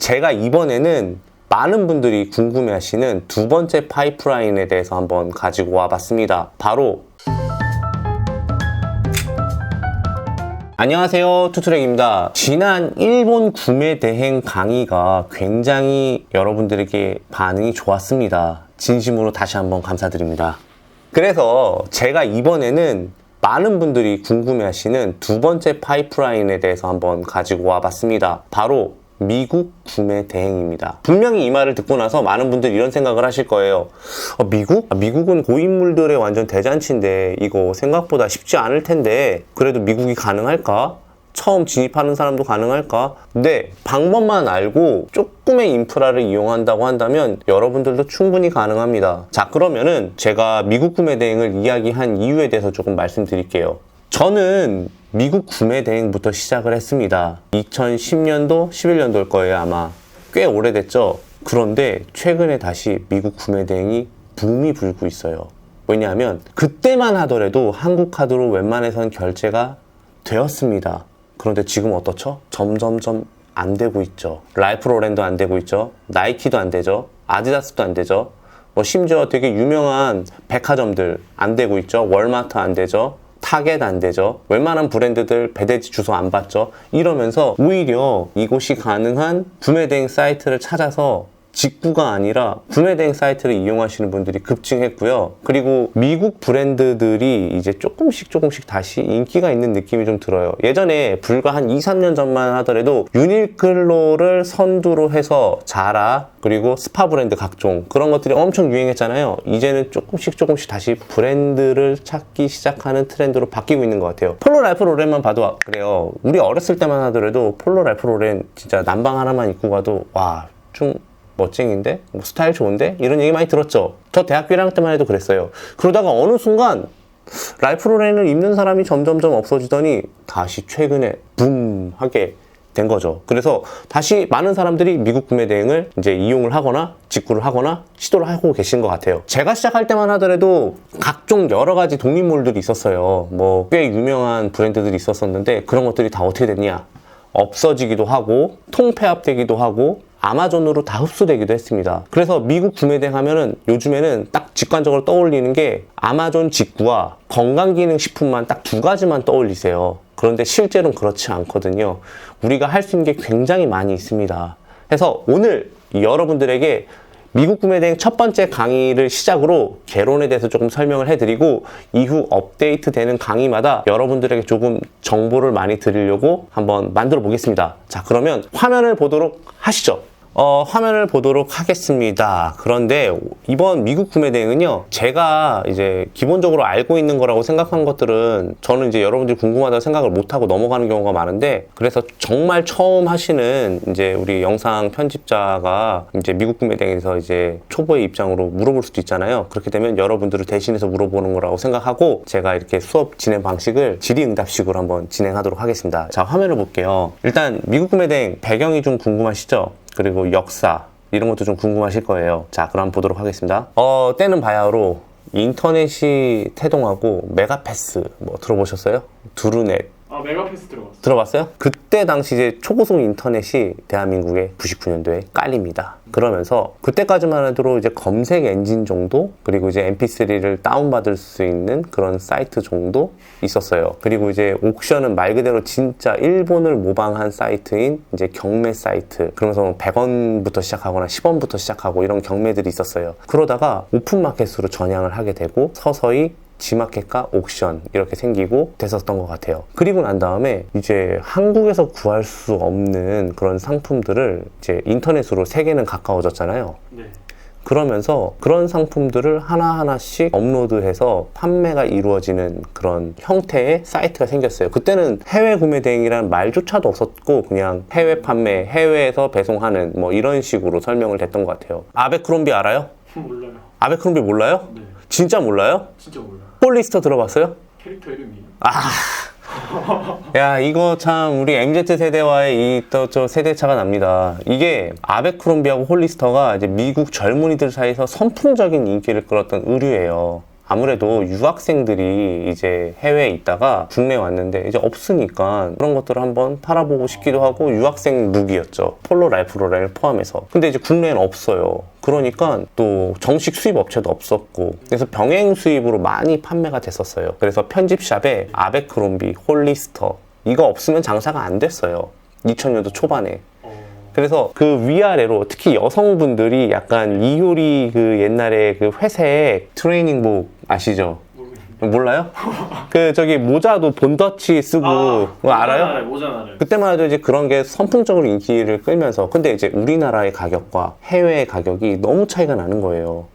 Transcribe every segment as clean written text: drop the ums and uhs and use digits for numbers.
제가 이번에는 많은 분들이 궁금해하시는 두 번째 파이프라인에 대해서 한번 가지고 와봤습니다. 바로 안녕하세요, 투트랙입니다. 지난 일본 구매 대행 강의가 굉장히 여러분들에게 반응이 좋았습니다. 진심으로 다시 한번 감사드립니다. 그래서 제가 이번에는 많은 분들이 궁금해하시는 두 번째 파이프라인에 대해서 한번 가지고 와봤습니다. 바로 미국 구매 대행입니다. 분명히 이 말을 듣고 나서 많은 분들이 이런 생각을 하실 거예요. 미국? 미국은 고인물들의 완전 대잔치인데 이거 생각보다 쉽지 않을 텐데 그래도 미국이 가능할까? 처음 진입하는 사람도 가능할까? 근데 방법만 알고 조금의 인프라를 이용한다고 한다면 여러분들도 충분히 가능합니다. 자, 그러면은 제가 미국 구매 대행을 이야기한 이유에 대해서 조금 말씀드릴게요. 저는 미국 구매 대행부터 시작을 했습니다. 2010년도, 11년도일 거예요, 아마. 꽤 오래됐죠? 그런데 최근에 다시 미국 구매 대행이 붐이 불고 있어요. 왜냐하면 그때만 하더라도 한국 카드로 웬만해선 결제가 되었습니다. 그런데 지금 어떻죠? 점점점 안 되고 있죠. 랄프 로렌도 안 되고 있죠. 나이키도 안 되죠. 아디다스도 안 되죠. 심지어 되게 유명한 백화점들 안 되고 있죠. 월마트 안 되죠. 타겟 안 되죠. 웬만한 브랜드들 배대지 주소 안 받죠. 이러면서 오히려 이곳이 가능한 구매대행 사이트를 찾아서 직구가 아니라 구매대행 사이트를 이용하시는 분들이 급증했고요. 그리고 미국 브랜드들이 이제 조금씩 다시 인기가 있는 느낌이 좀 들어요. 예전에 불과 한 2, 3년 전만 하더라도 유니클로를 선두로 해서 자라 그리고 스파 브랜드 각종 그런 것들이 엄청 유행했잖아요. 이제는 조금씩 다시 브랜드를 찾기 시작하는 트렌드로 바뀌고 있는 것 같아요. 폴로 랄프 로렌만 봐도 그래요. 우리 어렸을 때만 하더라도 폴로 랄프 로렌 진짜 남방 하나만 입고 가도 와, 좀 멋쟁인데? 스타일 좋은데? 이런 얘기 많이 들었죠? 저 대학교 1학년 때만 해도 그랬어요. 그러다가 어느 순간 랄프 로렌을 입는 사람이 점점점 없어지더니 다시 최근에 붐 하게 된 거죠. 그래서 다시 많은 사람들이 미국 구매 대행을 이제 이용을 하거나 직구를 하거나 시도를 하고 계신 것 같아요. 제가 시작할 때만 하더라도 각종 여러 가지 독립몰들이 있었어요. 꽤 유명한 브랜드들이 있었었는데 그런 것들이 다 어떻게 됐냐? 없어지기도 하고 통폐합되기도 하고 아마존으로 다 흡수되기도 했습니다. 그래서 미국 구매 대행 하면은 요즘에는 딱 직관적으로 떠올리는 게 아마존 직구와 건강기능식품만 딱 두 가지만 떠올리세요. 그런데 실제로는 그렇지 않거든요. 우리가 할 수 있는 게 굉장히 많이 있습니다. 그래서 오늘 여러분들에게 미국 구매 대행 첫 번째 강의를 시작으로 개론에 대해서 조금 설명을 해드리고 이후 업데이트 되는 강의마다 여러분들에게 조금 정보를 많이 드리려고 한번 만들어 보겠습니다. 자, 그러면 화면을 보도록 하시죠. 화면을 보도록 하겠습니다. 그런데 이번 미국 구매 대행은요, 제가 이제 기본적으로 알고 있는 거라고 생각한 것들은 저는 이제 여러분들이 궁금하다고 생각을 못하고 넘어가는 경우가 많은데, 그래서 정말 처음 하시는 이제 우리 영상 편집자가 이제 미국 구매 대행에서 이제 초보의 입장으로 물어볼 수도 있잖아요. 그렇게 되면 여러분들을 대신해서 물어보는 거라고 생각하고 제가 이렇게 수업 진행 방식을 질의응답식으로 한번 진행하도록 하겠습니다. 자, 화면을 볼게요. 일단 미국 구매 대행 배경이 좀 궁금하시죠? 그리고 역사 이런 것도 좀 궁금하실 거예요. 자, 그럼 보도록 하겠습니다. 때는 바야흐로 인터넷이 태동하고 메가패스 들어보셨어요? 두루넷. 메가패스 들어봤어요. 들어봤어요? 그때 당시 이제 초고속 인터넷이 대한민국에 99년도에 깔립니다. 그러면서 그때까지만 해도 이제 검색 엔진 정도, 그리고 이제 mp3를 다운받을 수 있는 그런 사이트 정도 있었어요. 그리고 이제 옥션은 말 그대로 진짜 일본을 모방한 사이트인 이제 경매 사이트. 그러면서 100원부터 시작하거나 10원부터 시작하고 이런 경매들이 있었어요. 그러다가 오픈마켓으로 전향을 하게 되고 서서히 지마켓과 옥션 이렇게 생기고 됐었던 것 같아요. 그리고 난 다음에 이제 한국에서 구할 수 없는 그런 상품들을 이제 인터넷으로 세계는 가까워졌잖아요. 네. 그러면서 그런 상품들을 하나하나씩 업로드해서 판매가 이루어지는 그런 형태의 사이트가 생겼어요. 그때는 해외 구매 대행이라는 말조차도 없었고 그냥 해외 판매, 해외에서 배송하는 이런 식으로 설명을 했던 것 같아요. 아베크롬비 알아요? 몰라요. 아베크롬비 몰라요? 네. 진짜 몰라요? 진짜 몰라요. 홀리스터 들어봤어요? 캐릭터 이름이. 야, 이거 참 우리 MZ세대와의 저 세대차가 납니다. 이게 아베크롬비하고 홀리스터가 이제 미국 젊은이들 사이에서 선풍적인 인기를 끌었던 의류예요. 아무래도 유학생들이 이제 해외에 있다가 국내에 왔는데 이제 없으니까 그런 것들을 한번 팔아보고 싶기도 하고 유학생 룩이었죠. 폴로 랄프 로렌을 포함해서. 근데 이제 국내에는 없어요. 그러니까 또 정식 수입 업체도 없었고 그래서 병행 수입으로 많이 판매가 됐었어요. 그래서 편집샵에 아베크롬비, 홀리스터 이거 없으면 장사가 안 됐어요. 2000년도 초반에. 그래서 그 위아래로 특히 여성분들이 약간 이효리 그 옛날에 그 회색 트레이닝복 아시죠? 몰라요? 그 저기 모자도 본더치 쓰고 그거 알아요? 모자나를. 그때만 해도 이제 그런 게 선풍적으로 인기를 끌면서 근데 이제 우리나라의 가격과 해외의 가격이 너무 차이가 나는 거예요.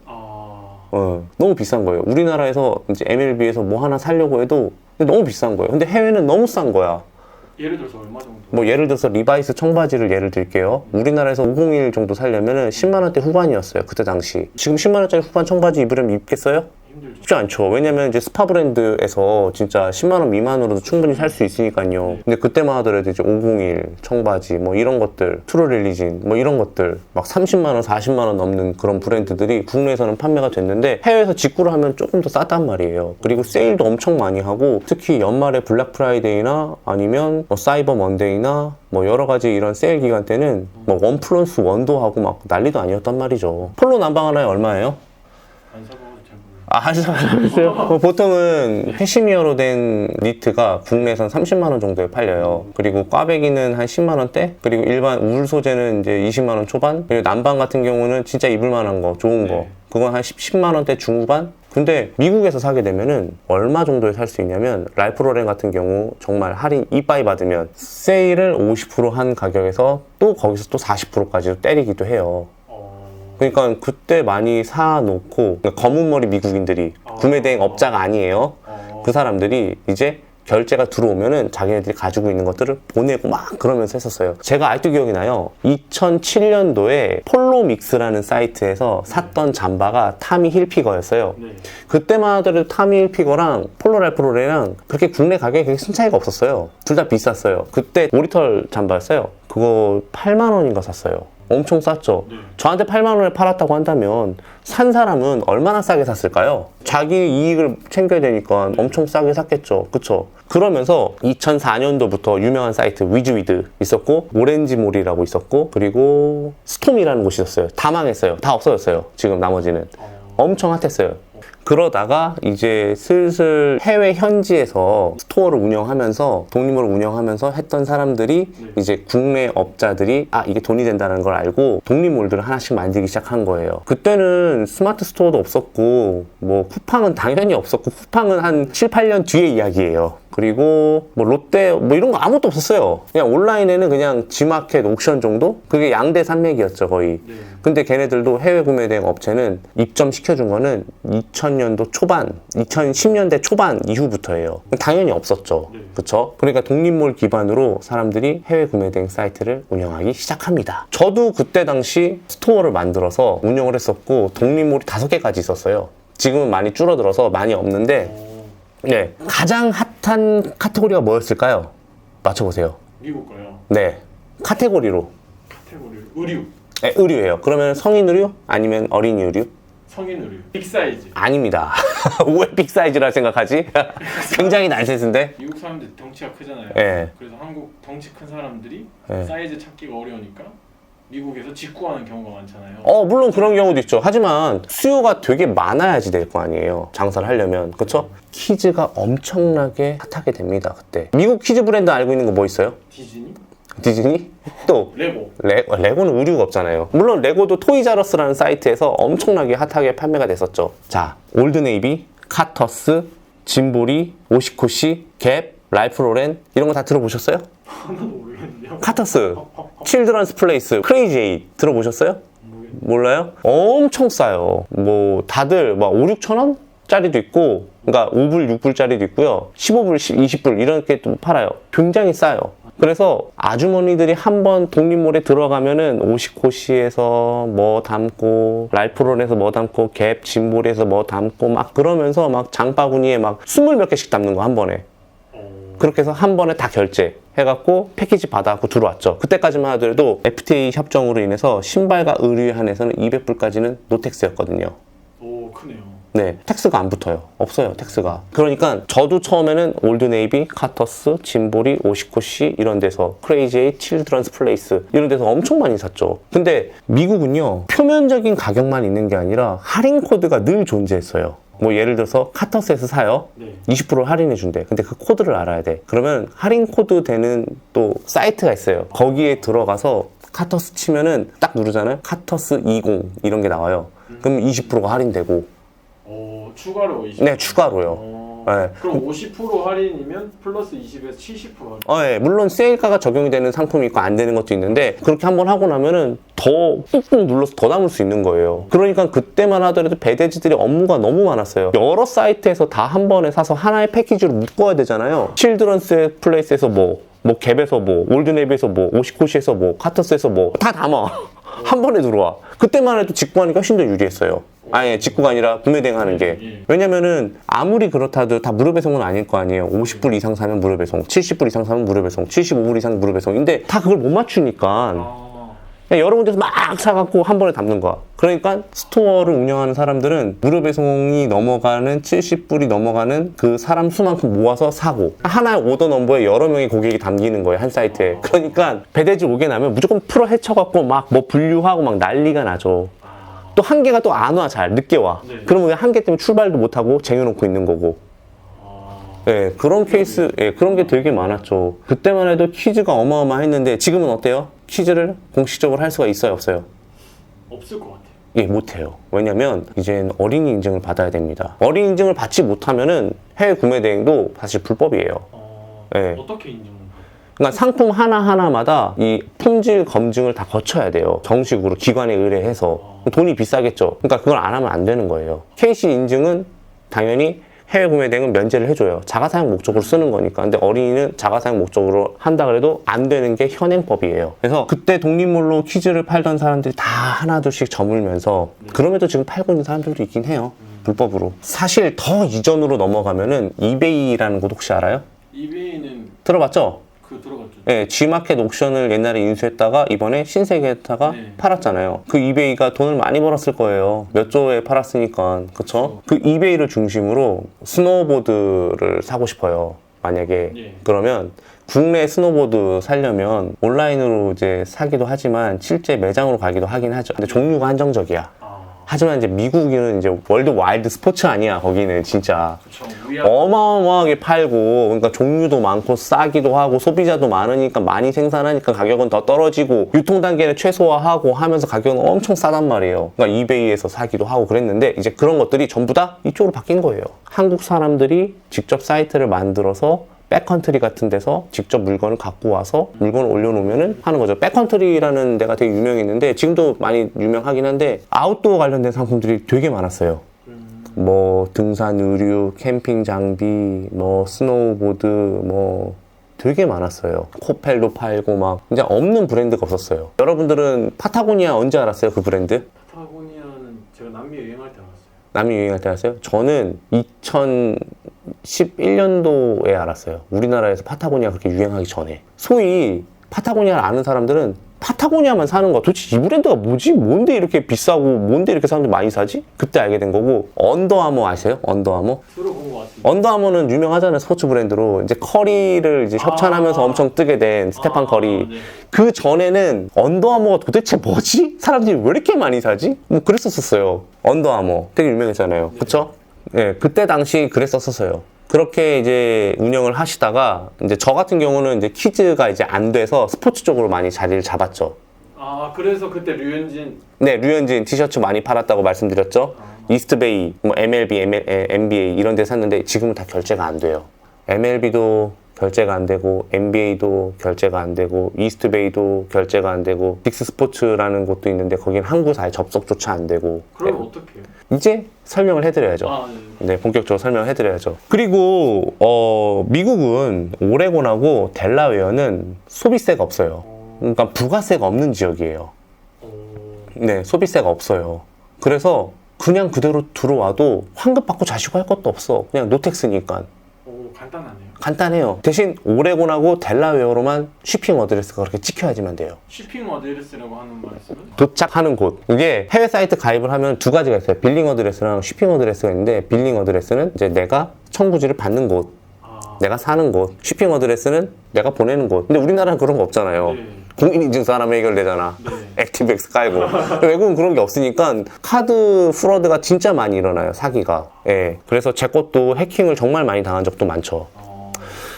너무 비싼 거예요. 우리나라에서 이제 MLB에서 뭐 하나 사려고 해도 너무 비싼 거예요. 근데 해외는 너무 싼 거야. 예를 들어서 얼마 정도? 뭐 예를 들어서 리바이스 청바지를 예를 들게요. 우리나라에서 501 정도 사려면은 10만 원대 후반이었어요. 그때 당시. 지금 10만 원짜리 후반 청바지 입으려면 입겠어요? 힘들죠. 쉽지 않죠. 왜냐면 이제 스파 브랜드에서 진짜 10만 원 미만으로도 충분히 살 수 있으니까요. 근데 그때만 하더라도 이제 501 청바지 뭐 이런 것들, 트루릴리진 뭐 이런 것들 막 30만 원, 40만 원 넘는 그런 브랜드들이 국내에서는 판매가 됐는데 해외에서 직구를 하면 조금 더 싸단 말이에요. 그리고 세일도 엄청 많이 하고 특히 연말에 블랙 프라이데이나 아니면 뭐 사이버 먼데이나 뭐 여러 가지 이런 세일 기간 때는 뭐 1+1도 하고 막 난리도 아니었단 말이죠. 폴로 남방 하나에 얼마예요? 안 사봐도 잘 모르겠어요. 하셨어요? 보통은 캐시미어로 된 니트가 국내에선 30만 원 정도에 팔려요. 그리고 꽈배기는 한 10만 원대? 그리고 일반 울 소재는 이제 20만 원 초반? 그리고 남방 같은 경우는 진짜 입을 만한 거, 좋은 거. 그건 한 10만 원대 중후반? 근데 미국에서 사게 되면은 얼마 정도에 살 수 있냐면 랄프 로렌 같은 경우 정말 할인 이빠이 받으면 세일을 50%한 가격에서 또 거기서 또 40%까지 때리기도 해요. 그러니까 그때 많이 사놓고 그러니까 검은 머리 미국인들이 구매 대행 업자가 아니에요. 그 사람들이 이제 결제가 들어오면은 자기네들이 가지고 있는 것들을 보내고 막 그러면서 했었어요. 제가 아직도 기억이 나요. 2007년도에 폴로믹스라는 사이트에서 샀던 잠바가 타미 힐피거였어요. 그때만 하더라도 타미 힐피거랑 폴로 랄프 로렌이랑 그렇게 국내 가격이 그렇게 큰 차이가 없었어요. 둘 다 비쌌어요. 그때 오리털 잠바였어요. 그거 8만 원인가 샀어요. 엄청 쌌죠. 저한테 8만 원에 팔았다고 한다면 산 사람은 얼마나 싸게 샀을까요? 자기 이익을 챙겨야 되니까 엄청 싸게 샀겠죠. 그쵸? 그러면서 2004년도부터 유명한 사이트 위즈위드 있었고 오렌지몰이라고 있었고 그리고 스톰이라는 곳이 있었어요. 다 망했어요. 다 없어졌어요. 지금 나머지는. 엄청 핫했어요. 그러다가 이제 슬슬 해외 현지에서 스토어를 운영하면서 독립으로 운영하면서 했던 사람들이 이제 국내 업자들이 이게 돈이 된다는 걸 알고 독립몰들을 하나씩 만들기 시작한 거예요. 그때는 스마트 스토어도 없었고 뭐 쿠팡은 당연히 없었고 쿠팡은 한 7, 8년 뒤의 이야기예요. 그리고 뭐 롯데 뭐 이런 거 아무것도 없었어요. 그냥 온라인에는 그냥 G마켓, 옥션 정도? 그게 양대 산맥이었죠 거의. 근데 걔네들도 해외 구매 대행 업체는 입점시켜준 거는 2000년도 초반, 2010년대 초반 이후부터예요. 당연히 없었죠. 그쵸? 그러니까 독립몰 기반으로 사람들이 해외 구매 대행 사이트를 운영하기 시작합니다. 저도 그때 당시 스토어를 만들어서 운영을 했었고 독립몰이 5개까지 있었어요. 지금은 많이 줄어들어서 많이 없는데 네, 가장 핫한 카테고리가 뭐였을까요? 맞춰보세요. 미국 거요. 네, 카테고리로. 카테고리 의류. 네, 의류예요. 그러면 성인 의류? 아니면 어린이 의류? 성인 의류. 빅사이즈. 아닙니다. 왜 빅사이즈라 생각하지? 굉장히 날쌔신데? 미국 사람들 덩치가 크잖아요. 네. 그래서 한국 덩치 큰 사람들이 네. 사이즈 찾기가 어려우니까 미국에서 직구하는 경우가 많잖아요. 물론 그런 경우도 있죠. 하지만 수요가 되게 많아야지 될 거 아니에요. 장사를 하려면. 그쵸? 키즈가 엄청나게 핫하게 됩니다. 그때. 미국 키즈 브랜드 알고 있는 거 뭐 있어요? 디즈니? 디즈니? 또 레고. 레고는 의류가 없잖아요. 물론 레고도 토이자러스라는 사이트에서 엄청나게 핫하게 판매가 됐었죠. 자, 올드네이비, 카터스, 짐보리, 오시코시, 갭, 랄프 로렌 이런 거 다 들어보셨어요? 하나도 모르겠는데요. 카터스, 칠드런스 플레이스, 크레이지 에잇 들어보셨어요? 몰라요? 엄청 싸요. 뭐 다들 막 5, 6천 원? 짜리도 있고 그러니까 5불, 6불짜리도 있고요. 15불, 20불 이렇게 좀 팔아요. 굉장히 싸요. 그래서 아주머니들이 한번 독립몰에 들어가면은 오시코시에서 뭐 담고 랄프론에서 뭐 담고 갭, 짐볼에서 뭐 담고 막 그러면서 막 장바구니에 막 20몇 개씩 담는 거 한 번에. 그렇게 해서 한 번에 다 결제 해갖고 패키지 받아갖고 들어왔죠. 그때까지만 하더라도 FTA 협정으로 인해서 신발과 의류에 한해서는 200불까지는 노텍스였거든요. 오, 크네요. 네, 텍스가 안 붙어요. 없어요, 텍스가. 그러니까 저도 처음에는 올드네이비, 카터스, 짐보리, 오시코시 이런 데서 크레이지 에잇, 칠드런스 플레이스 이런 데서 엄청 많이 샀죠. 근데 미국은요, 표면적인 가격만 있는 게 아니라 할인 코드가 늘 존재했어요. 뭐 예를 들어서 카터스에서 사요. 네. 20% 할인해 준대. 근데 그 코드를 알아야 돼. 그러면 할인 코드 되는 또 사이트가 있어요. 거기에 들어가서 카터스 치면은 딱 누르잖아요. 카터스 20 이런 게 나와요. 그럼 20%가 할인되고. 추가로 20%? 네, 추가로요. 네. 그럼 50% 할인이면 플러스 20에서 70% 할인? 예, 물론 세일가가 적용이 되는 상품이 있고 안 되는 것도 있는데 그렇게 한번 하고 나면은 더 꾹꾹 눌러서 더 남을 수 있는 거예요. 그러니까 그때만 하더라도 배대지들이 업무가 너무 많았어요. 여러 사이트에서 다 한 번에 사서 하나의 패키지로 묶어야 되잖아요. 칠드런스 플레이스에서 뭐 갭에서 뭐, 올드네이비에서 뭐, 오시코시에서 뭐, 카터스에서 뭐, 다 담아. 한 번에 들어와. 그때만 해도 직구하니까 훨씬 더 유리했어요. 아예 직구가 아니라 구매 대행하는 게. 왜냐면은 아무리 그렇다도 다 무료 배송은 아닐 거 아니에요. 50불 이상 사면 무료 배송, 70불 이상 사면 무료 배송, 75불 이상 무료 배송인데 다 그걸 못 맞추니까 그냥 여러 군데서 막 사갖고 한 번에 담는 거야. 그러니까 스토어를 운영하는 사람들은 무료 배송이 넘어가는 70불이 넘어가는 그 사람 수만큼 모아서 사고 하나의 오더 넘버에 여러 명의 고객이 담기는 거예요. 한 사이트에. 그러니까 배대지 오게 나면 무조건 풀어 헤쳐갖고 막 뭐 분류하고 막 난리가 나죠. 또 한 개가 또 안 와, 잘 늦게 와. 네. 그러면 한 개 때문에 출발도 못하고 쟁여놓고 있는 거고. 예, 그런 케이스, 예, 그런 게 되게 많았죠. 그때만 해도 퀴즈가 어마어마했는데 지금은 어때요? 퀴즈를 공식적으로 할 수가 있어요, 없어요? 없을 것 같아요. 예, 못해요. 왜냐면 이젠 어린이 인증을 받아야 됩니다. 어린이 인증을 받지 못하면은 해외 구매 대행도 사실 불법이에요. 예. 어떻게 인정을? 그러니까 상품 하나하나마다 이 품질 검증을 다 거쳐야 돼요. 정식으로 기관에 의뢰해서. 돈이 비싸겠죠. 그러니까 그걸 안 하면 안 되는 거예요. KC 인증은 당연히 해외 구매 대행은 면제를 해줘요. 자가사용 목적으로 쓰는 거니까. 근데 어린이는 자가사용 목적으로 한다 그래도 안 되는 게 현행법이에요. 그래서 그때 독립몰로 퀴즈를 팔던 사람들이 다 하나둘씩 저물면서 그럼에도 지금 팔고 있는 사람들도 있긴 해요. 불법으로. 사실 더 이전으로 넘어가면은 이베이라는 곳 혹시 알아요? 이베이는 들어봤죠? 들어갔죠. 네, G마켓 옥션을 옛날에 인수했다가 이번에 신세계에다가 네. 팔았잖아요. 그 이베이가 돈을 많이 벌었을 거예요. 몇 조에 팔았으니까. 그쵸? 그 이베이를 중심으로 스노우보드를 사고 싶어요. 만약에. 네. 그러면 국내 스노보드 사려면 온라인으로 이제 사기도 하지만 실제 매장으로 가기도 하긴 하죠. 근데 종류가 한정적이야. 하지만 이제 미국은 이제 월드 와일드 스포츠 아니야. 거기는 진짜 그쵸. 어마어마하게 팔고 그러니까 종류도 많고 싸기도 하고 소비자도 많으니까 많이 생산하니까 가격은 더 떨어지고 유통 단계는 최소화하고 하면서 가격은 엄청 싸단 말이에요. 그러니까 이베이에서 사기도 하고 그랬는데 이제 그런 것들이 전부 다 이쪽으로 바뀐 거예요. 한국 사람들이 직접 사이트를 만들어서 백컨트리 같은 데서 직접 물건을 갖고 와서 물건을 올려놓으면 하는 거죠. 백컨트리라는 데가 되게 유명했는데 지금도 많이 유명하긴 한데 아웃도어 관련된 상품들이 되게 많았어요. 뭐 등산 의류, 캠핑 장비, 뭐 스노우보드, 뭐 되게 많았어요. 코펠도 팔고 막 이제 없는 브랜드가 없었어요. 여러분들은 파타고니아 언제 알았어요? 그 브랜드? 파타고니아는 제가 남미 여행할 때 알았어요. 남미 유행할 때 알았어요? 저는 2011년도에 알았어요. 우리나라에서 파타고니아 그렇게 유행하기 전에. 소위 파타고니아를 아는 사람들은 파타고니아만 사는 거야. 도대체 이 브랜드가 뭐지? 뭔데 이렇게 비싸고 뭔데 이렇게 사람들이 많이 사지? 그때 알게 된 거고. 언더아머 아세요? 언더아머? 들어본 것 같습니다. 언더아머는 유명하잖아요. 스포츠 브랜드로. 이제 커리를 이제 협찬하면서 엄청 뜨게 된 스테판 커리. 네. 그 전에는 언더아머가 도대체 뭐지? 사람들이 왜 이렇게 많이 사지? 뭐 그랬었어요. 언더아머. 되게 유명했잖아요. 그쵸? 예, 그때 당시 그랬었어요. 그렇게 이제 운영을 하시다가 이제 저 같은 경우는 이제 퀴즈가 이제 안 돼서 스포츠 쪽으로 많이 자리를 잡았죠. 그래서 그때 류현진 네, 류현진 티셔츠 많이 팔았다고 말씀드렸죠. 이스트베이, 뭐 MLB, NBA 이런 데 샀는데 지금은 다 결제가 안 돼요. MLB도 결제가 안 되고 NBA도 결제가 안 되고 이스트베이도 결제가 안 되고 빅스스포츠라는 곳도 있는데 거긴 항구사에 접속조차 안 되고. 그럼 어떻게 해요? 이제 설명을 해드려야죠. 네, 본격적으로 설명해드려야죠. 그리고 미국은 오레곤하고 델라웨어는 소비세가 없어요. 그러니까 부가세가 없는 지역이에요. 네, 소비세가 없어요. 그래서 그냥 그대로 들어와도 환급 받고 자시고 할 것도 없어. 그냥 노텍스니까. 간단하네요. 간단해요. 대신 오레곤하고 델라웨어로만 쉬핑 어드레스가 그렇게 찍혀야지만 돼요. 쉬핑 어드레스라고 하는 말씀은? 도착하는 곳. 이게 해외 사이트 가입을 하면 두 가지가 있어요. 빌링 어드레스랑 쉬핑 어드레스가 있는데, 빌링 어드레스는 이제 내가 청구지를 받는 곳, 내가 사는 곳. 쉬핑 어드레스는 내가 보내는 곳. 근데 우리나라는 그런 거 없잖아요. 네. 공인인증서 하나면 해결되잖아. 네. 액티브엑스 깔고. 외국은 그런 게 없으니까 카드 프로드가 진짜 많이 일어나요. 사기가. 예. 그래서 제 것도 해킹을 정말 많이 당한 적도 많죠.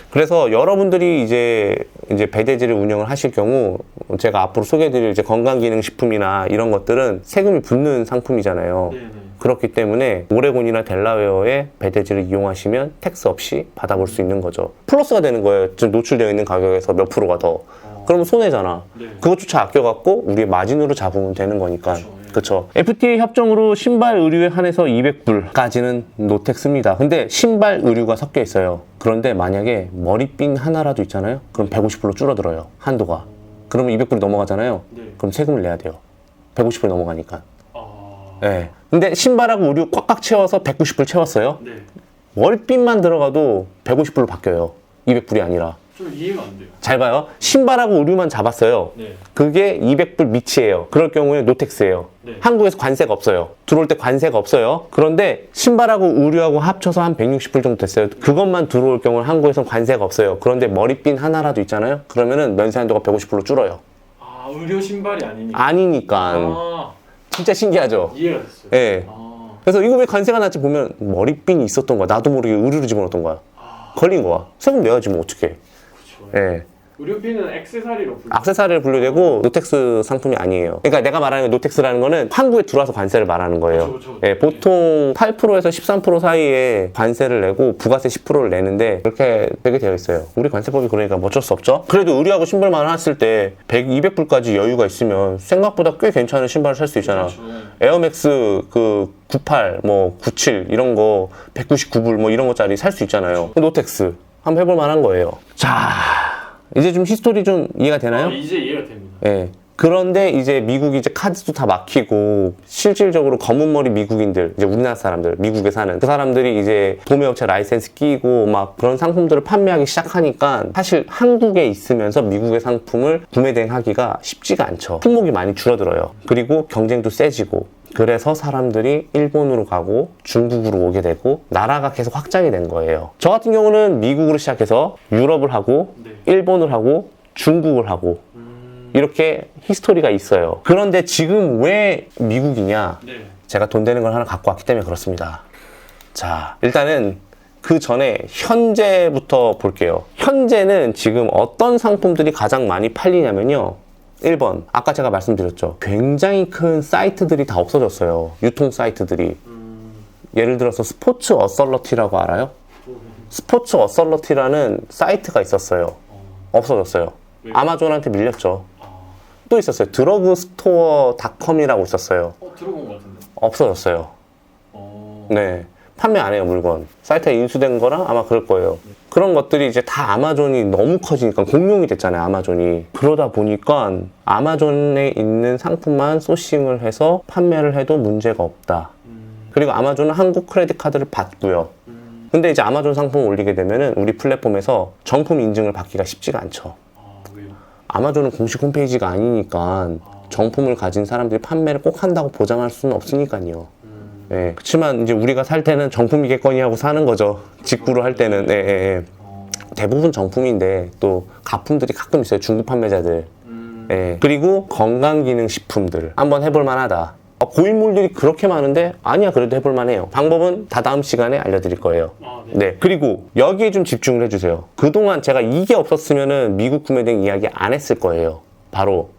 그래서 여러분들이 이제 배대지를 운영을 하실 경우, 제가 앞으로 소개해드릴 이제 건강기능식품이나 이런 것들은 세금이 붙는 상품이잖아요. 네네. 그렇기 때문에 오레곤이나 델라웨어의 배대지를 이용하시면 텍스 없이 받아볼 수 있는 거죠. 플러스가 되는 거예요. 지금 노출되어 있는 가격에서 몇 프로가 더. 그러면 손해잖아. 네. 그것조차 아껴갖고 우리의 마진으로 잡으면 되는 거니까. 그쵸, 예. 그쵸. FTA 협정으로 신발 의류에 한해서 200불까지는 노텍스입니다. 근데 신발 의류가 섞여 있어요. 그런데 만약에 머리핀 하나라도 있잖아요. 그럼 150불로 줄어들어요. 한도가. 그러면 200불이 넘어가잖아요. 네. 그럼 세금을 내야 돼요. 150불 넘어가니까. 아... 네. 근데 신발하고 의류 꽉꽉 채워서 190불 채웠어요. 네. 머리핀만 들어가도 150불로 바뀌어요. 200불이 아니라. 좀 이해가 안 돼요. 잘 봐요. 신발하고 의류만 잡았어요. 네. 그게 200불 미치예요. 그럴 경우에 노텍스예요. 네. 한국에서 관세가 없어요. 들어올 때 관세가 없어요. 그런데 신발하고 의류하고 합쳐서 한 160불 정도 됐어요. 그것만 들어올 경우는 한국에서는 관세가 없어요. 그런데 머리핀 하나라도 있잖아요. 그러면은 면세 한도가 150불로 줄어요. 아, 의료 신발이 아니니까. 아니니까. 아, 진짜 신기하죠? 이해가 됐어요. 예. 아, 그래서 이거 왜 관세가 났지 보면 머리핀이 있었던 거야. 나도 모르게 의류를 집어넣었던 거야. 걸린 거야. 세금 내야지 뭐 어떡해. 그렇죠. 예. 의료비는 액세서리로 불려. 액세서리를 분류되고 노텍스 상품이 아니에요. 그러니까 내가 말하는 노텍스라는 거는 한국에 들어와서 관세를 말하는 거예요. 그쵸. 예, 보통 8%에서 13% 사이에 관세를 내고 부가세 10%를 내는데 그렇게 되게 되어 있어요. 우리 관세법이 그러니까 뭐 어쩔 수 없죠. 그래도 의류하고 신발만 샀을 때 100, 200불까지 여유가 있으면 생각보다 꽤 괜찮은 신발을 살 수 있잖아. 그렇죠. 에어맥스 그 98, 뭐 97 이런 거 199불 뭐 이런 거짜리 살 수 있잖아요. 노텍스 한번 해볼 만한 거예요. 자, 이제 좀 히스토리 좀 이해가 되나요? 이제 이해가 됩니다. 예. 그런데 이제 미국이 이제 카드도 다 막히고 실질적으로 검은 머리 미국인들, 이제 우리나라 사람들, 미국에 사는 그 사람들이 이제 도매업체 라이센스 끼고 막 그런 상품들을 판매하기 시작하니까 사실 한국에 있으면서 미국의 상품을 구매 대행하기가 쉽지가 않죠. 품목이 많이 줄어들어요. 그리고 경쟁도 세지고. 그래서 사람들이 일본으로 가고 중국으로 오게 되고 나라가 계속 확장이 된 거예요. 저 같은 경우는 미국으로 시작해서 유럽을 하고 네. 일본을 하고 중국을 하고 이렇게 히스토리가 있어요. 그런데 지금 왜 미국이냐? 네. 제가 돈 되는 걸 하나 갖고 왔기 때문에 그렇습니다. 자, 일단은 그 전에 현재부터 볼게요. 현재는 지금 어떤 상품들이 가장 많이 팔리냐면요. 1번, 아까 제가 말씀드렸죠. 굉장히 큰 사이트들이 다 없어졌어요. 유통 사이트들이. 예를 들어서 스포츠 어설러티라고 알아요? 스포츠 어설러티라는 사이트가 있었어요. 없어졌어요. 왜요? 아마존한테 밀렸죠. 또 있었어요. 드러그스토어닷컴이라고 있었어요. 들어본 것 같은데. 없어졌어요. 어... 네. 판매 안 해요, 물건. 사이트에 인수된 거랑 아마 그럴 거예요. 그런 것들이 이제 다 아마존이 너무 커지니까 공룡이 됐잖아요, 아마존이. 그러다 보니까 아마존에 있는 상품만 소싱을 해서 판매를 해도 문제가 없다. 그리고 아마존은 한국 크레딧 카드를 받고요. 근데 이제 아마존 상품을 올리게 되면은 우리 플랫폼에서 정품 인증을 받기가 쉽지가 않죠. 왜요? 아마존은 공식 홈페이지가 아니니까 정품을 가진 사람들이 판매를 꼭 한다고 보장할 수는 없으니까요. 예, 그렇지만 이제 우리가 살 때는 정품이겠거니 하고 사는 거죠. 직구로 할 때는. 예, 예. 대부분 정품인데 또 가품들이 가끔 있어요. 중고 판매자들. 예. 그리고 건강기능식품들 한번 해볼 만하다. 고인물들이 그렇게 많은데 아니야, 그래도 해볼 만해요. 방법은 다 다음 시간에 알려드릴 거예요. 네. 그리고 여기에 좀 집중을 해주세요. 그동안 제가 이게 없었으면은 미국 구매대행 이야기 안 했을 거예요. 바로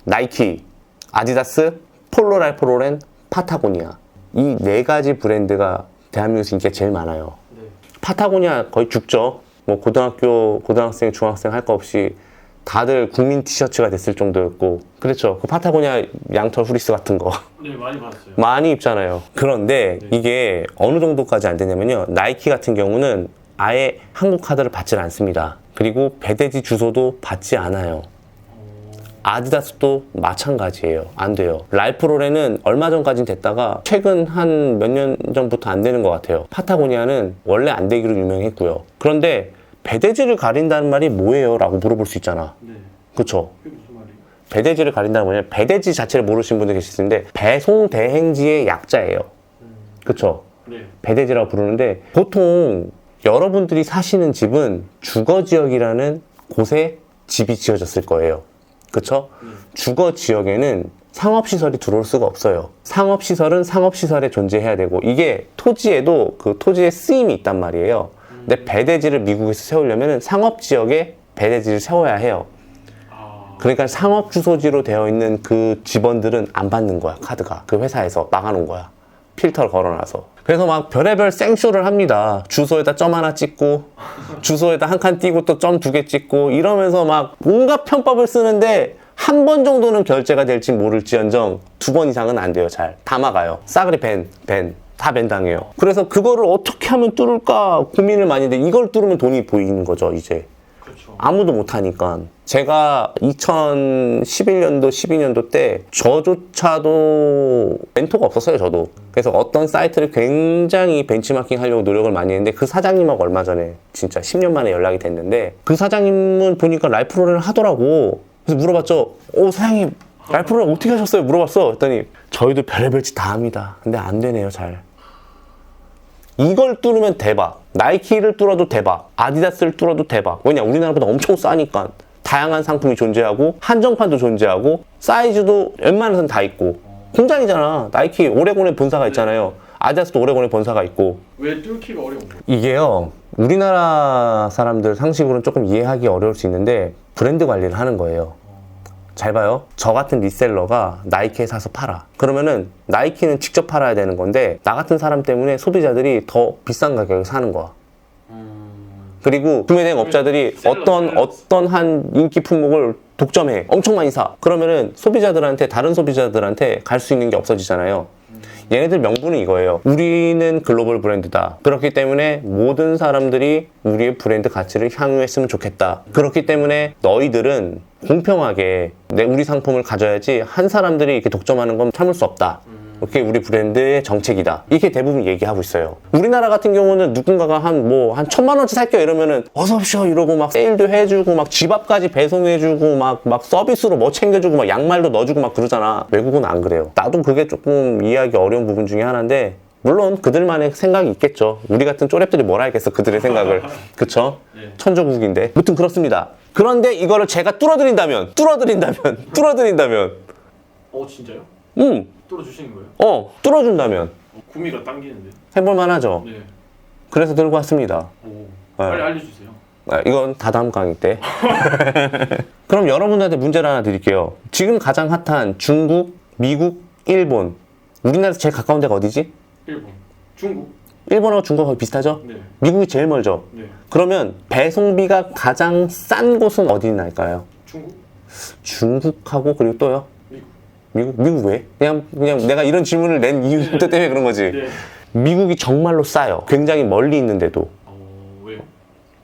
나이키, 아디다스, 폴로랄프로렌, 파타고니아. 이 네 가지 브랜드가 대한민국에서 인기가 제일 많아요. 네. 파타고니아 거의 죽죠. 뭐 고등학생, 중학생 할 거 없이 다들 국민 티셔츠가 됐을 정도였고, 그렇죠. 그 파타고니아 양털 후리스 같은 거 네, 많이 봤어요. 많이 입잖아요. 그런데 이게 어느 정도까지 안 되냐면요. 나이키 같은 경우는 아예 한국 카드를 받질 않습니다. 그리고 배대지 주소도 받지 않아요. 아디다스도 마찬가지예요. 안 돼요. 랄프 로렌은 얼마 전까진 됐다가 최근 한 몇 년 전부터 안 되는 것 같아요. 파타고니아는 원래 안 되기로 유명했고요. 그런데 배대지를 가린다는 말이 뭐예요? 라고 물어볼 수 있잖아. 네. 그쵸? 그게 무슨 말이에요? 배대지를 가린다는 뭐냐면 배대지 자체를 모르시는 분들 계실 텐데 배송대행지의 약자예요. 그쵸? 네. 배대지라고 부르는데 보통 여러분들이 사시는 집은 주거지역이라는 곳에 집이 지어졌을 거예요. 그쵸? 주거지역에는 상업시설이 들어올 수가 없어요. 상업시설은 상업시설에 존재해야 되고 이게 토지에도 그 토지의 쓰임이 있단 말이에요. 근데 배대지를 미국에서 세우려면 상업지역에 배대지를 세워야 해요. 그러니까 상업주소지로 되어 있는 그 집원들은 안 받는 거야, 카드가. 그 회사에서 막아놓은 거야. 필터를 걸어놔서. 그래서 막 별의별 생쇼를 합니다. 주소에다 점 하나 찍고, 주소에다 한 칸 띄고 또 점 2개 찍고, 이러면서 막 온갖 편법을 쓰는데, 한 번 정도는 결제가 될지 모를지언정 2번 이상은 안 돼요, 잘. 다 막아요. 싸그리 다 밴당해요. 그래서 그거를 어떻게 하면 뚫을까 고민을 많이 했는데, 이걸 뚫으면 돈이 보이는 거죠, 이제. 그렇죠. 아무도 못하니까. 제가 2011년도, 12년도 때 저조차도 멘토가 없었어요, 저도. 그래서 어떤 사이트를 굉장히 벤치마킹 하려고 노력을 많이 했는데 그 사장님하고 얼마 전에 진짜 10년 만에 연락이 됐는데 그 사장님은 보니까 랄프 로렌을 하더라고. 그래서 물어봤죠. 사장님, 랄프 로렌 어떻게 하셨어요? 물어봤어. 그랬더니 저희도 별의별 짓 다 합니다. 근데 안 되네요, 잘. 이걸 뚫으면 대박. 나이키를 뚫어도 대박. 아디다스를 뚫어도 대박. 왜냐? 우리나라보다 엄청 싸니까. 다양한 상품이 존재하고 한정판도 존재하고 사이즈도 웬만해서는 다 있고 공장이잖아. 나이키 오레곤에 본사가 있잖아요. 아디다스도 오레곤에 본사가 있고. 왜 뚫기가 어려운 거예요? 이게요, 우리나라 사람들 상식으로는 조금 이해하기 어려울 수 있는데 브랜드 관리를 하는 거예요. 잘 봐요. 저 같은 리셀러가 나이키에 사서 팔아. 그러면은 나이키는 직접 팔아야 되는 건데 나 같은 사람 때문에 소비자들이 더 비싼 가격에 사는 거야. 그리고 구매대행 업자들이 어떤 한 인기 품목을 독점해. 엄청 많이 사. 그러면은 소비자들한테, 다른 소비자들한테 갈 수 있는 게 없어지잖아요. 얘네들 명분은 이거예요. 우리는 글로벌 브랜드다. 그렇기 때문에 모든 사람들이 우리의 브랜드 가치를 향유했으면 좋겠다. 그렇기 때문에 너희들은 공평하게 우리 상품을 가져야지 한 사람들이 이렇게 독점하는 건 참을 수 없다. 그게 우리 브랜드의 정책이다. 이게 대부분 얘기하고 있어요. 우리나라 같은 경우는 누군가가 한 1,000만 원치 살게요 이러면은 어서 오십시오 이러고 막 세일도 해주고 막 집 앞까지 배송해주고 막 서비스로 뭐 챙겨주고 막 양말도 넣어주고 막 그러잖아. 외국은 안 그래요. 나도 그게 조금 이해하기 어려운 부분 중에 하나인데 물론 그들만의 생각이 있겠죠. 우리 같은 쪼렙들이 뭘 알겠어, 그들의 생각을. 그쵸? 네. 천조국인데. 무튼 그렇습니다. 그런데 이거를 제가 뚫어드린다면 진짜요? 뚫어주시는 거예요? 뚫어준다면 구미가 당기는데. 해볼만 하죠. 네. 그래서 들고 왔습니다. 빨리 알려주세요. 이건 다 다음 강의 때. 그럼 여러분들한테 문제를 하나 드릴게요. 지금 가장 핫한 중국, 미국, 일본. 우리나라에서 제일 가까운 데가 어디지? 일본. 중국. 일본하고 중국하고 거의 비슷하죠? 네. 미국이 제일 멀죠? 네. 그러면 배송비가 가장 싼 곳은 어디 날까요? 중국. 중국하고 그리고 또요? 미국. 미국 왜? 그냥 내가 이런 질문을 낸 이유 때문에 그런 거지. 네. 미국이 정말로 싸요. 굉장히 멀리 있는데도. 왜요?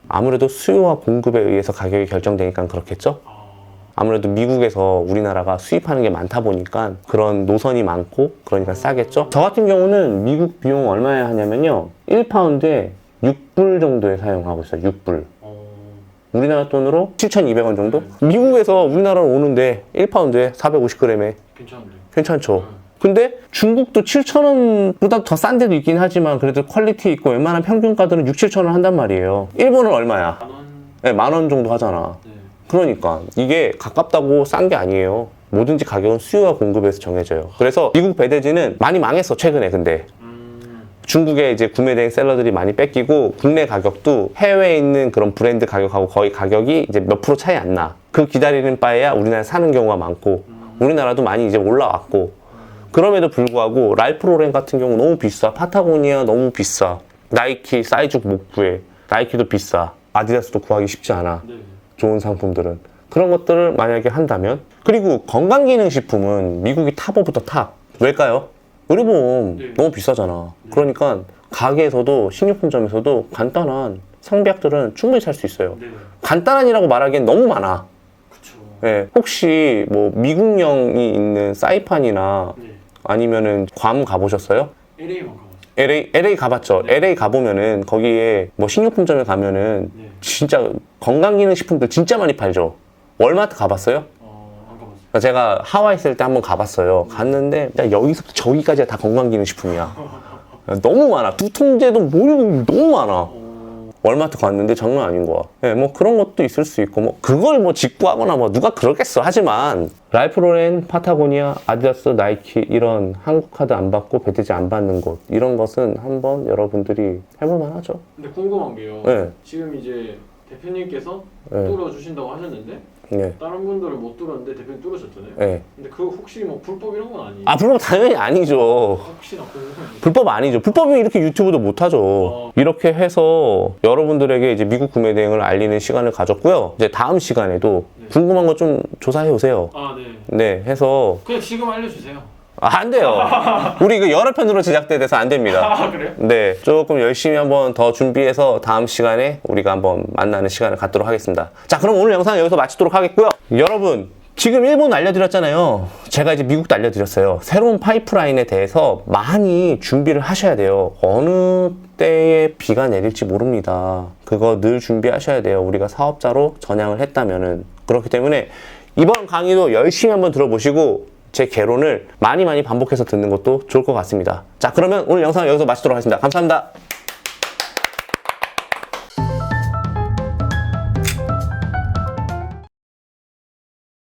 아무래도 수요와 공급에 의해서 가격이 결정되니까 그렇겠죠? 아무래도 미국에서 우리나라가 수입하는 게 많다 보니까 그런 노선이 많고 그러니까 싸겠죠? 저 같은 경우는 미국 비용 얼마에 하냐면요. 1파운드에 6불 정도에 사용하고 있어요. 6불. 우리나라 돈으로 7,200원 정도? 미국에서 우리나라로 오는데 1파운드에 450g에 괜찮은데. 괜찮죠? 근데 중국도 7,000원보다 더 싼 데도 있긴 하지만 그래도 퀄리티 있고 웬만한 평균가들은 6, 7,000원 한단 말이에요. 일본은 얼마야? 10,000원. 네, 10,000원 정도 하잖아. 네. 그러니까 이게 가깝다고 싼 게 아니에요. 뭐든지 가격은 수요와 공급에서 정해져요. 그래서 미국 배대지는 많이 망했어, 최근에. 근데 중국에 이제 구매대행 셀러들이 많이 뺏기고 국내 가격도 해외에 있는 그런 브랜드 가격하고 거의 가격이 이제 몇 프로 차이 안 나. 그 기다리는 바에야 우리나라 사는 경우가 많고 우리나라도 많이 이제 올라왔고 그럼에도 불구하고 랄프 로렌 같은 경우 너무 비싸. 파타고니아 너무 비싸. 나이키 사이즈 못 구해. 나이키도 비싸. 아디다스도 구하기 쉽지 않아. 네. 좋은 상품들은. 그런 것들을 만약에 한다면. 그리고 건강기능식품은 미국이 탑 오브 더 탑. 왜일까요? 의료보험 네. 너무 비싸잖아. 그러니까 가게에서도 식료품점에서도 간단한 상비약들은 충분히 살 수 있어요. 네. 간단한이라고 말하기엔 너무 많아. 그쵸. 예, 혹시 뭐 미국령이 있는 사이판이나 네. 아니면은 괌 가보셨어요? LA만 가봤어요. LA 가봤죠. LA 가보면은 거기에 뭐 식료품점에 가면은 네. 진짜 건강기능식품들 진짜 많이 팔죠. 월마트 가봤어요? 안 가봤어요. 제가 하와이 있을 때 한번 가봤어요. 갔는데 진짜 여기서부터 저기까지가 다 건강기능식품이야. 너무 많아. 두통제도 뭐 너무 많아. 월마트 갔는데 장난 아닌 거야. 예, 뭐 그런 것도 있을 수 있고, 뭐 그걸 뭐 직구하거나 뭐 누가 그러겠어. 하지만 랄프로렌, 파타고니아, 아디다스, 나이키 이런 한국 카드 안 받고 배대지 안 받는 곳 이런 것은 한번 여러분들이 해볼만 하죠. 근데 궁금한 게요. 네. 지금 이제 대표님께서 네. 뚫어주신다고 하셨는데 네. 다른 분들은 못 뚫었는데 대표님 뚫으셨잖아요. 네. 근데 그 혹시 뭐 불법 이런 건 아니에요? 아, 불법 당연히 아니죠. 혹시나 궁금해요. 불법 아니죠. 불법이면 이렇게 유튜브도 못하죠. 이렇게 해서 여러분들에게 이제 미국 구매 대행을 알리는 시간을 가졌고요. 이제 다음 시간에도 궁금한 거 좀 조사해 오세요. 아, 네. 네, 해서 그냥 지금 알려주세요. 안 돼요. 우리 이거 여러 편으로 제작돼서 안 됩니다. 아, 그래요? 네, 조금 열심히 한번 더 준비해서 다음 시간에 우리가 한번 만나는 시간을 갖도록 하겠습니다. 자, 그럼 오늘 영상 여기서 마치도록 하겠고요. 여러분, 지금 일본 알려드렸잖아요. 제가 이제 미국도 알려드렸어요. 새로운 파이프라인에 대해서 많이 준비를 하셔야 돼요. 어느 때에 비가 내릴지 모릅니다. 그거 늘 준비하셔야 돼요. 우리가 사업자로 전향을 했다면은. 그렇기 때문에 이번 강의도 열심히 한번 들어보시고 제 개론을 많이 반복해서 듣는 것도 좋을 것 같습니다. 자, 그러면 오늘 영상 여기서 마치도록 하겠습니다. 감사합니다.